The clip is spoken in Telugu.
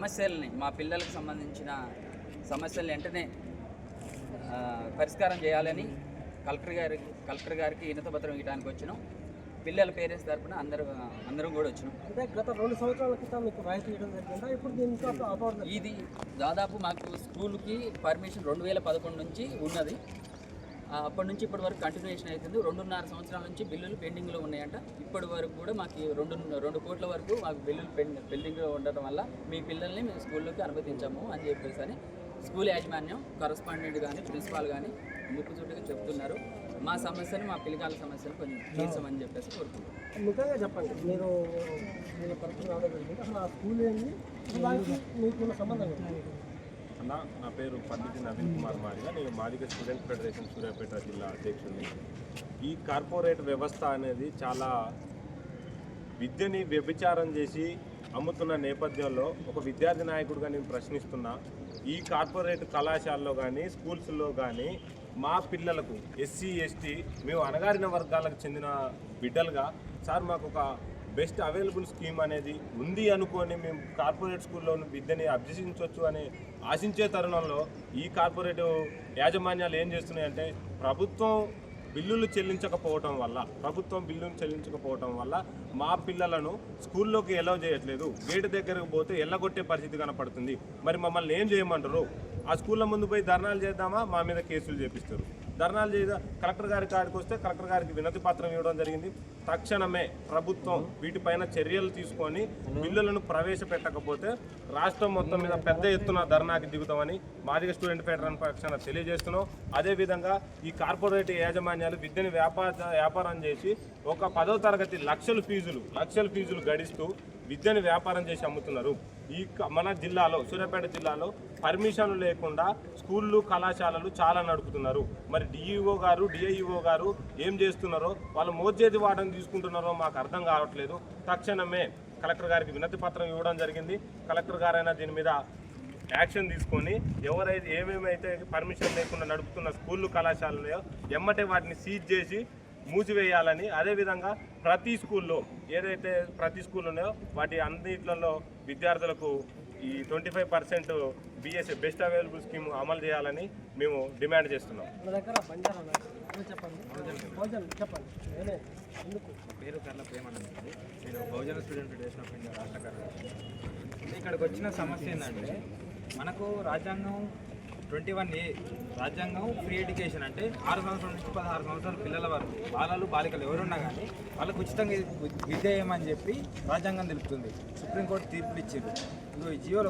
సమస్యల్ని మా పిల్లలకు సంబంధించిన సమస్యలు వెంటనే పరిష్కారం చేయాలని కలెక్టర్ గారికి వినతిపత్రం ఇవ్వడానికి వచ్చినాం. పిల్లల పేరెంట్స్ తరఫున అందరం కూడా వచ్చినాం. అంటే గత 2 సంవత్సరాల క్రితం మీకు రాయితీ ఇవ్వడం జరిగిందా? ఇప్పుడు దీనికి ఇది దాదాపు మాకు స్కూల్కి పర్మిషన్ 2011 నుంచి ఉన్నది. అప్పటి నుంచి ఇప్పటి వరకు కంటిన్యూషన్ అవుతుంది. 2.5 సంవత్సరాల నుంచి బిల్లులు పెండింగ్లో ఉన్నాయంట. ఇప్పటి వరకు కూడా మాకు 2 కోట్ల వరకు మాకు బిల్లులు పెండింగ్లో ఉండటం వల్ల మీ పిల్లల్ని మేము స్కూల్లోకి అనుమతించాము అని చెప్పేసి అని స్కూల్ యాజమాన్యం కరస్పాండెంట్ కానీ ప్రిన్సిపాల్ కానీ ముక్కుచుట్టుగా చెప్తున్నారు. మా సమస్యను మా పిల్లకాయల సమస్యను కొంచెం తీర్చమని చెప్పేసి కోరుకుంటున్నాం. ముఖ్యంగా చెప్పండి, మీరు పరిస్థితి రావడం జరిగింది, అసలు ఆ స్కూల్ ఏంటి, దానికి మీకున్న సంబంధం ఏంటి? అన్న, నా పేరు పండిట్ నవీన్ కుమార్ మాదిగా. నేను మాదిగ స్టూడెంట్ ఫెడరేషన్ సూర్యాపేట జిల్లా అధ్యక్షుడిని. ఈ కార్పొరేట్ వ్యవస్థ అనేది చాలా విద్యని వ్యభిచారం చేసి అమ్ముతున్న నేపథ్యంలో ఒక విద్యార్థి నాయకుడిగా నేను ప్రశ్నిస్తున్నా. ఈ కార్పొరేట్ కళాశాలలో కానీ స్కూల్స్లో కానీ మా పిల్లలకు ఎస్సీ ఎస్టీ మేము అణగారిన వర్గాలకు చెందిన బిడ్డలుగా సార్ మాకు ఒక బెస్ట్ అవైలబుల్ స్కీమ్ అనేది ఉంది అనుకొని మేము కార్పొరేట్ స్కూల్లో విద్యని అభ్యసించవచ్చు అని ఆశించే తరుణంలో ఈ కార్పొరేట్ యాజమాన్యాలు ఏం చేస్తున్నాయంటే ప్రభుత్వం బిల్లులు చెల్లించకపోవటం వల్ల మా పిల్లలను స్కూల్లోకి ఎలవ్ చేయట్లేదు. గేటు దగ్గరకు పోతే ఎల్లగొట్టే పరిస్థితి కనపడుతుంది. మరి మమ్మల్ని ఏం చేయమంటారు? ఆ స్కూళ్ళ ముందు పోయి ధర్నాలు చేద్దామా? మా మీద కేసులు చేపిస్తారు. ధర్నాలు చేద్దా కలెక్టర్ గారి కాడికి వస్తే కలెక్టర్ గారికి వినతి పత్రం ఇవ్వడం జరిగింది. తక్షణమే ప్రభుత్వం వీటిపైన చర్యలు తీసుకొని బిల్లులను ప్రవేశపెట్టకపోతే రాష్ట్రం మొత్తం మీద పెద్ద ఎత్తున ధర్నాకి దిగుతామని మాదిగ స్టూడెంట్ ఫెడరేషన్ పక్షాన తెలియజేస్తున్నాం. అదేవిధంగా ఈ కార్పొరేట్ యాజమాన్యాలు విద్యని వ్యాపారం చేసి ఒక 10వ తరగతి లక్షల ఫీజులు గడిస్తూ విద్యను వ్యాపారం చేసి అమ్ముతున్నారు. ఈ మన జిల్లాలో సూర్యాపేట జిల్లాలో పర్మిషన్లు లేకుండా స్కూళ్ళు కళాశాలలు చాలా నడుపుతున్నారు. మరి డిఈఓ గారు డిఐఓ గారు ఏం చేస్తున్నారో, వాళ్ళు మోచేతి వాటను తీసుకుంటున్నారో మాకు అర్థం కావట్లేదు. తక్షణమే కలెక్టర్ గారికి వినతి పత్రం ఇవ్వడం జరిగింది. కలెక్టర్ గారైనా దీని మీద యాక్షన్ తీసుకొని ఎవరైతే ఏమేమైతే పర్మిషన్ లేకుండా నడుపుతున్న స్కూళ్ళు కళాశాలలో ఎమ్మటే వాటిని సీజ్ చేసి మూసివేయాలని, అదేవిధంగా ప్రతి స్కూల్లో ఉన్నాయో వాటి అన్నిట్లలో విద్యార్థులకు ఈ 25% బిఎస్ఏ బెస్ట్ అవైలబుల్ స్కీమ్ అమలు చేయాలని మేము డిమాండ్ చేస్తున్నాం. పేరు కర్ల ప్రేమానంద. నేను బహుజన స్టూడెంట్ ఫెడరేషన్ ఆఫ్ ఇండియా రాష్ట్ర కార్యదర్శి. ఇక్కడికి వచ్చిన సమస్య ఏంటంటే, మనకు రాజ్యాంగం 21A రాజ్యాంగం ఫ్రీ ఎడ్యుకేషన్ అంటే 6 సంవత్సరాల నుంచి 16 సంవత్సరాల పిల్లల వరకు బాలికలు ఎవరున్నా కానీ వాళ్ళకు ఉచితంగా విద్య ఏమని చెప్పి రాజ్యాంగం తెలుపుతుంది. సుప్రీంకోర్టు తీర్పులు ఇచ్చింది. ఈ జీవోలో